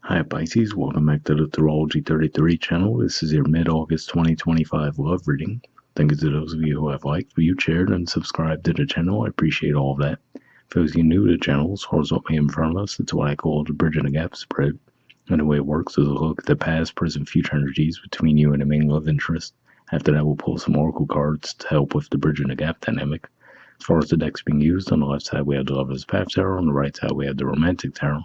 Hi Pisces, welcome back to the Astrology 33 channel. This is your mid-August 2025 love reading. Thank you to those of you who have liked, viewed, shared, and subscribed to the channel. I appreciate all of that. For those of you new to the channel, as far as what we have in front of us, it's what I call the bridge and the gap spread. And the way it works is a look at the past, present, future energies between you and the main love interest. After that, we'll pull some oracle cards to help with the bridge and the gap dynamic. As far as the decks being used, on the left side we have the Lover's Path Tarot, on the right side we have the Romantic Tarot.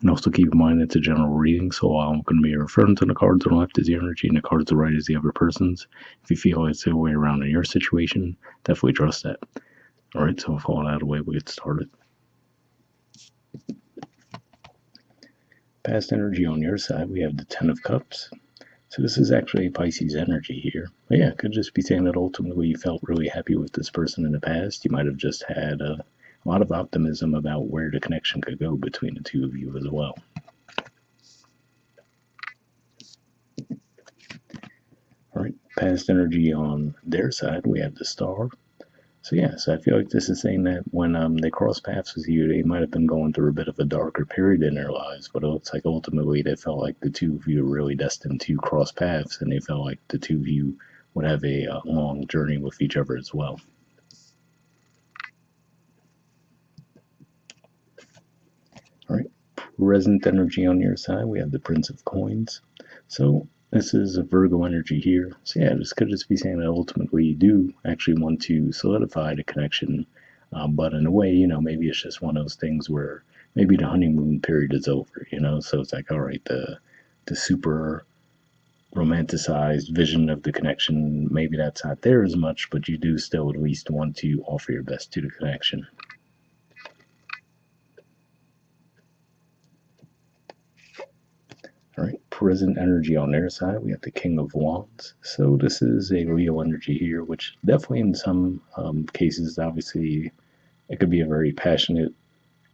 And also keep in mind it's a general reading, so I'm going to be referring to the cards on the left as the energy and the cards on the right as the other person's. If you feel it's the way around in your situation, definitely trust that. Alright, so with all that out of the way, we'll get started. Past energy on your side, we have the Ten of Cups. So this is actually a Pisces energy here. But yeah, it could just be saying that ultimately you felt really happy with this person in the past. You might have just had a lot of optimism about where the connection could go between the two of you as well. Alright, past energy on their side, we have the Star. So yeah, so I feel like this is saying that when they cross paths with you, they might have been going through a bit of a darker period in their lives, but it looks like ultimately they felt like the two of you were really destined to cross paths, and they felt like the two of you would have a long journey with each other as well. Alright, present energy on your side, we have the Prince of Coins. So this is a Virgo energy here. So yeah, this could just be saying that ultimately you do actually want to solidify the connection, but in a way, maybe it's just one of those things where maybe the honeymoon period is over, so it's like, all right, the super romanticized vision of the connection, maybe that's not there as much, but you do still at least want to offer your best to the connection. Alright, present energy on their side, we have the King of Wands. So this is a Leo energy here, which definitely in some cases, obviously, it could be a very passionate,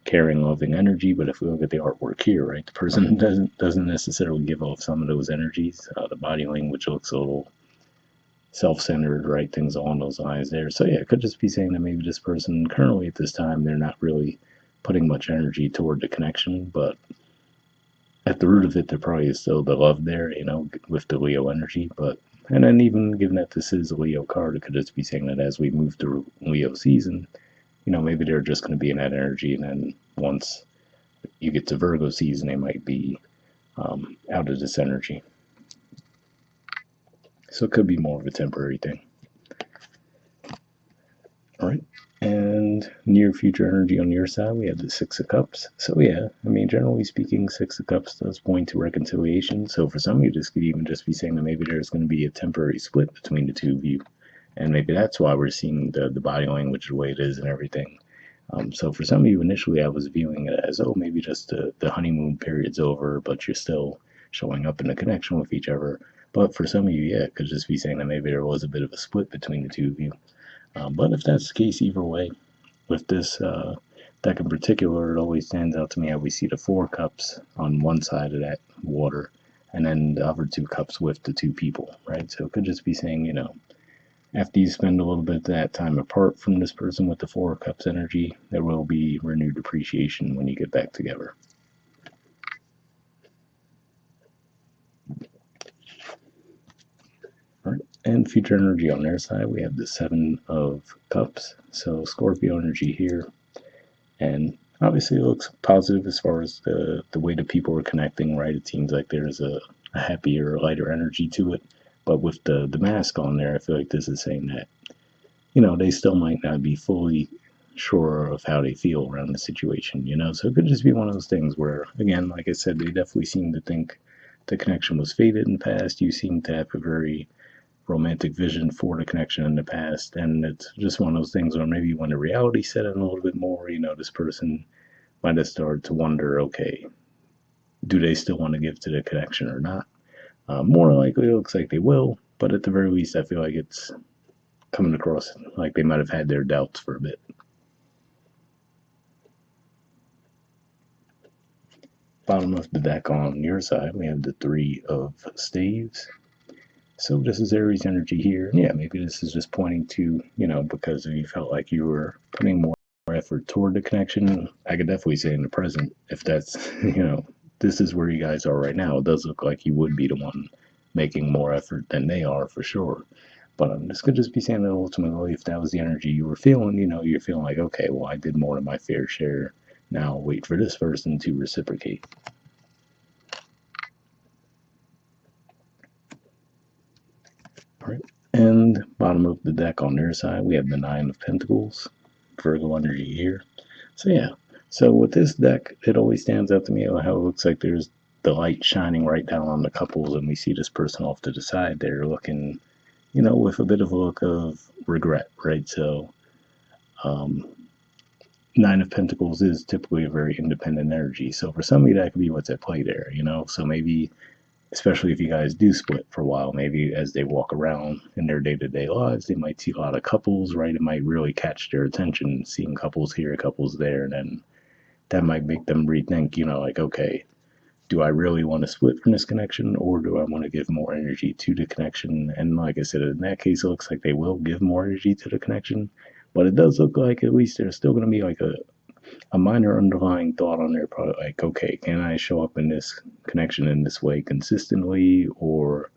caring, loving energy, but if we look at the artwork here, right, the person doesn't necessarily give off some of those energies. The body language looks a little self-centered, right, things along those lines there. So yeah, it could just be saying that maybe this person currently at this time, they're not really putting much energy toward the connection, but at the root of it, there probably is still the love there, with the Leo energy. And then even given that this is a Leo card, it could just be saying that as we move through Leo season, maybe they're just going to be in that energy, and then once you get to Virgo season, they might be out of this energy. So it could be more of a temporary thing. All right. And near future energy on your side, we have the Six of Cups. So yeah, generally speaking, Six of Cups does point to reconciliation. So for some of you, this could even just be saying that maybe there's going to be a temporary split between the two of you. And maybe that's why we're seeing the body language the way it is and everything. So for some of you, initially, I was viewing it as, maybe just the honeymoon period's over, but you're still showing up in a connection with each other. But for some of you, yeah, it could just be saying that maybe there was a bit of a split between the two of you. But if that's the case, either way, with this deck in particular, it always stands out to me how we see the Four Cups on one side of that water, and then the other two cups with the two people, right? So it could just be saying, after you spend a little bit of that time apart from this person with the Four Cups energy, there will be renewed appreciation when you get back together. All right. And future energy on their side, we have the Seven of Cups. So Scorpio energy here. And obviously it looks positive as far as the way the people are connecting, right? It seems like there's a happier, lighter energy to it. But with the mask on there, I feel like this is saying that, they still might not be fully sure of how they feel around the situation, So it could just be one of those things where, again, like I said, they definitely seem to think the connection was faded in the past. You seem to have a very romantic vision for the connection in the past, and it's just one of those things where maybe when the reality set in a little bit more, this person might have started to wonder, okay, do they still want to give to the connection or not? More likely, it looks like they will, but at the very least, I feel like it's coming across like they might have had their doubts for a bit. Bottom of the deck on your side, we have the Three of Staves. So this is Aries energy here. Yeah, maybe this is just pointing to, because you felt like you were putting more effort toward the connection. I could definitely say in the present, if that's, this is where you guys are right now. It does look like you would be the one making more effort than they are for sure. But this could just be saying that ultimately, if that was the energy you were feeling, you're feeling like, okay, well, I did more than my fair share. Now I'll wait for this person to reciprocate. All right. And bottom of the deck on their side, we have the Nine of Pentacles, Virgo energy here. So yeah. So with this deck, it always stands out to me how it looks like there's the light shining right down on the couples, and we see this person off to the side there looking, with a bit of a look of regret, right? So, um, Nine of Pentacles is typically a very independent energy. So for somebody, that could be what's at play there. So maybe, especially if you guys do split for a while, maybe as they walk around in their day to day lives, they might see a lot of couples, right? It might really catch their attention, seeing couples here, couples there, and then that might make them rethink, like, okay, do I really want to split from this connection, or do I want to give more energy to the connection? And like I said, in that case, it looks like they will give more energy to the connection, but it does look like at least there's still going to be like a minor underlying thought on their part, like, okay, can I show up in this connection in this way consistently, or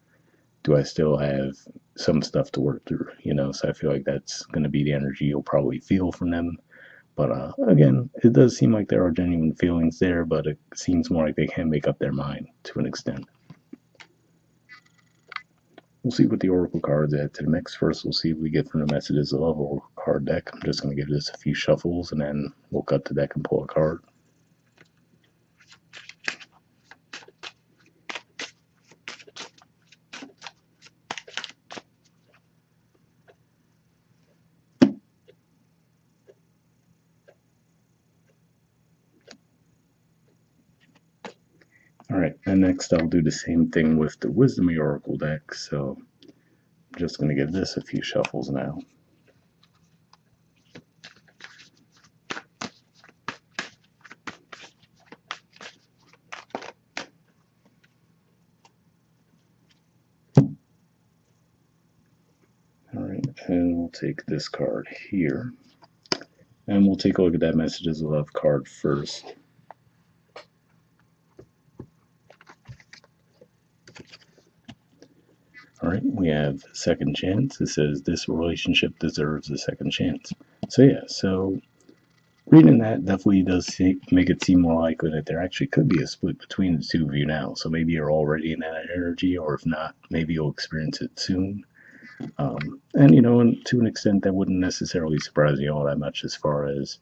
do I still have some stuff to work through? So I feel like that's going to be the energy you'll probably feel from them. But again, it does seem like there are genuine feelings there, but it seems more like they can make up their mind to an extent. We'll see what the Oracle cards add to the mix. First, we'll see if we get from the Messages of Love Oracle card deck. I'm just going to give this a few shuffles, and then we'll cut the deck and pull a card. All right, and next I'll do the same thing with the Wisdom Oracle deck. So I'm just going to give this a few shuffles now. All right, and we'll take this card here. And we'll take a look at that Messages of Love card first. All right, we have second chance. It says this relationship deserves a second chance. So yeah, so reading that definitely does make it seem more likely that there actually could be a split between the two of you now. So maybe you're already in that energy, or if not, maybe you'll experience it soon. And to an extent, that wouldn't necessarily surprise you all that much, as far as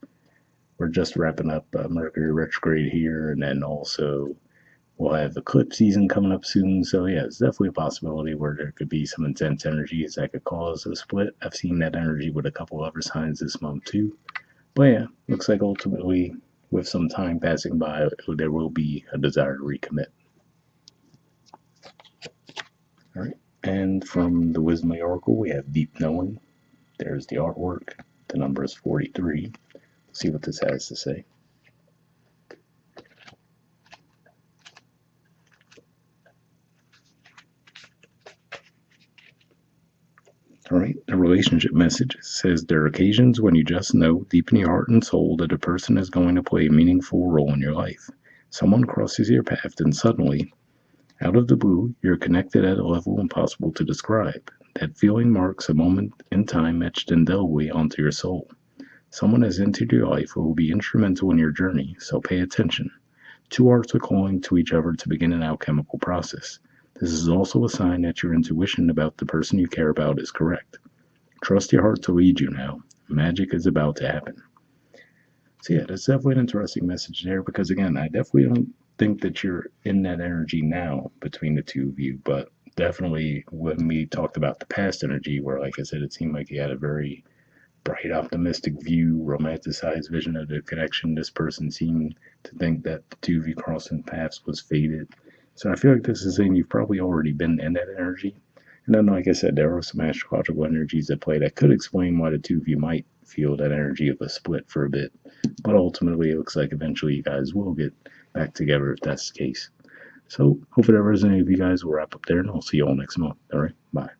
we're just wrapping up Mercury retrograde here, and then also we'll have eclipse season coming up soon. So yeah, it's definitely a possibility where there could be some intense energies that could cause a split. I've seen that energy with a couple other signs this month too. But yeah, looks like ultimately, with some time passing by, there will be a desire to recommit. All right. And from the Wisdom Oracle, we have Deep Knowing. There's the artwork. The number is 43. Let's see what this has to say. All right, the relationship message says there are occasions when you just know deep in your heart and soul that a person is going to play a meaningful role in your life. Someone crosses your path and suddenly, out of the blue, you're connected at a level impossible to describe. That feeling marks a moment in time etched indelibly onto your soul. Someone has entered your life who will be instrumental in your journey, so pay attention. Two hearts are calling to each other to begin an alchemical process. This is also a sign that your intuition about the person you care about is correct. Trust your heart to lead you now. Magic is about to happen. So yeah, that's definitely an interesting message there, because again, I definitely don't think that you're in that energy now between the two of you, but definitely when we talked about the past energy, where like I said, it seemed like you had a very bright, optimistic view, romanticized vision of the connection. This person seemed to think that the two of you crossing paths was fated. So I feel like this is saying you've probably already been in that energy. And then, like I said, there are some astrological energies at play that could explain why the two of you might feel that energy of a split for a bit. But ultimately, it looks like eventually you guys will get back together if that's the case. So, hope it ever resonates with you guys. We'll wrap up there, and I'll see you all next month. All right, bye.